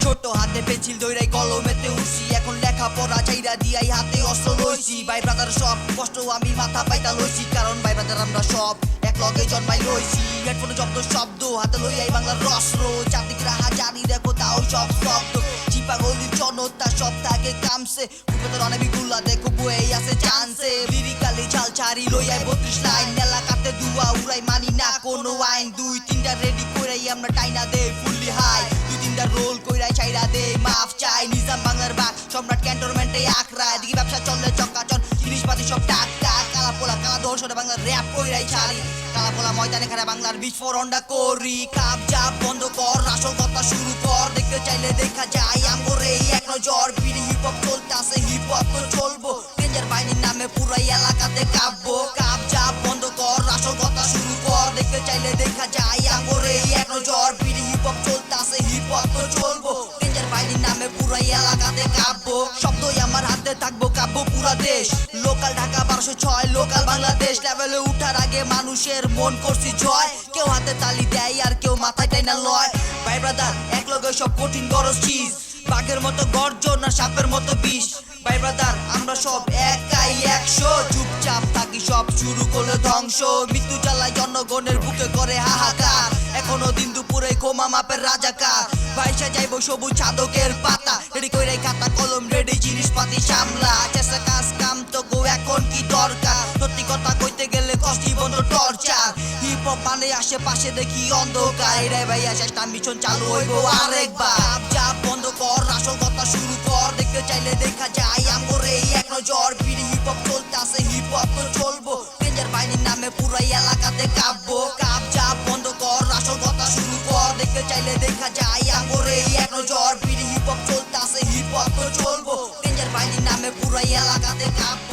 ছোট হাতে পেন্সিল ধইরাই কলমেতে উঠছি, এখন লেখা পড়া চাইরা দিয়াই হাতে অস্ত্র লইছি। ভাই ব্রাদার সব কষ্ট আমি মাথা পাইতা লইছি, কারণ ভাই ব্রাদার আমরা সব এক লগে জন্মাই লইছি। হেডফোনে জব্দ শব্দ হাতে লইয়াই বাংলার রস্র, জাতিকরা হাজারি দেখো তাও সব শব্দ। চিপা গলির জনতা সব থাকে কামছে, উপরের অনেক গুলা দেখো বই আছে চান্সে। লিরিক্যালি ঝাল ছাড়ি লইয়াই 32 লাইন, এলাকাতে দুয়া উড়াই মানি না কোনো আইন। 2-3টা রেডি কইরাই আমরা টাইনা দেই ফুললি হাই, 2-3টা রোল কইরাই ছাইরা দেই মাফ চাই। নিজাম বাংলার বাঘ সম্রাট ক্যান্টনমেন্টে আখড়ায়, দিকে ব্যবসা চললে চকাচল জিনিসপাতি সব টাকা। কালা পোলা কালা দর্শনে বাংলার র্যাপ কইরাই ছাড়ি, কালা পোলা ময়দানে খারা বাংলার বিস্ফোরণটা করি। কাপ জাপ বন্ধ কর, আসল কথা শুরু কর, দেখতে চাইলে দেখা যায় আমরে এক নজর। বিড়ি হিপ হপ চলতেছে, হিপ হপ তো চলবো, ডেঞ্জার বাহিনীর নামে পুরাই এলাকাতে কাঁপবো। কাপ জাপ বন্ধ কর, আসল কথা শুরু কর, দেখতে চাইলে দেখা যায় আমরে এক নজর। বিড়ি হিপ হপ চলতেছে, হিপ হপ তো চলবো, ডেঞ্জার বাহিনীর নামে পুরাই এলাকাতে কাঁপবো। শব্দই আমার হাতে থাকবো, কাঁপবো পুরা দেশ। Local Dhaka 1206, local Bangladesh. লেভেলে উঠার আগে মানুষের মন করছি জয়, কেউ হাতে তালি দেয় আর কেউ মাথায় টাইনা লয়। ভাই ব্রাদার এক লগে সব কঠিন গরজ চিজ, বাঘের মতো গর্জন আর সাপের মতো বিষ। ভাই ব্রাদার আমরা সব একাই 100, চুপচাপ থাকি সব শুরু করলে ধ্বংস। মৃত্যু জ্বালায় জনগণের বুকে করে হাহাকার, এখনো দিন দুপুরে কোমা মাপের রাজাকার। ভাইসা যাইব সবুজ ছাদকের পাতা, রেডি কইরাই খাতা কলম রেডি জিনিসপাতি সামলা। চেষ্টা কাজ কাম তো গো এখন কি দরকার, সত্যি কথা কইতে গেলে কষ্ট বন্ধ টর্চার। হিপ হপ মানে আশেপাশে দেখি অন্ধকার, রে ভাইয়া চেষ্টা মিশন চালু হইব আরেকবার। কাপ জাপ বন্ধ কর, আসল কথা শুরু কর, দেখতে চাইলে দেখা যায় আমরে এক নজর। বিড়ি হিপ হপ চলতেছে, হিপ হপ তো চলবো, ডেঞ্জার বাহিনীর নামে পুরাই এলাকাতে কাঁপবো। কাপ জাপ বন্ধ কর, আসল কথা শুরু কর, দেখতে চাইলে দেখা যায় আমরে এক নজর। বিড়ি হিপ হপ চলতেছে, হিপ হপ তো চলবো, ডেঞ্জার বাহিনীর নামে পুরাই এলাকাতে কাঁপবো।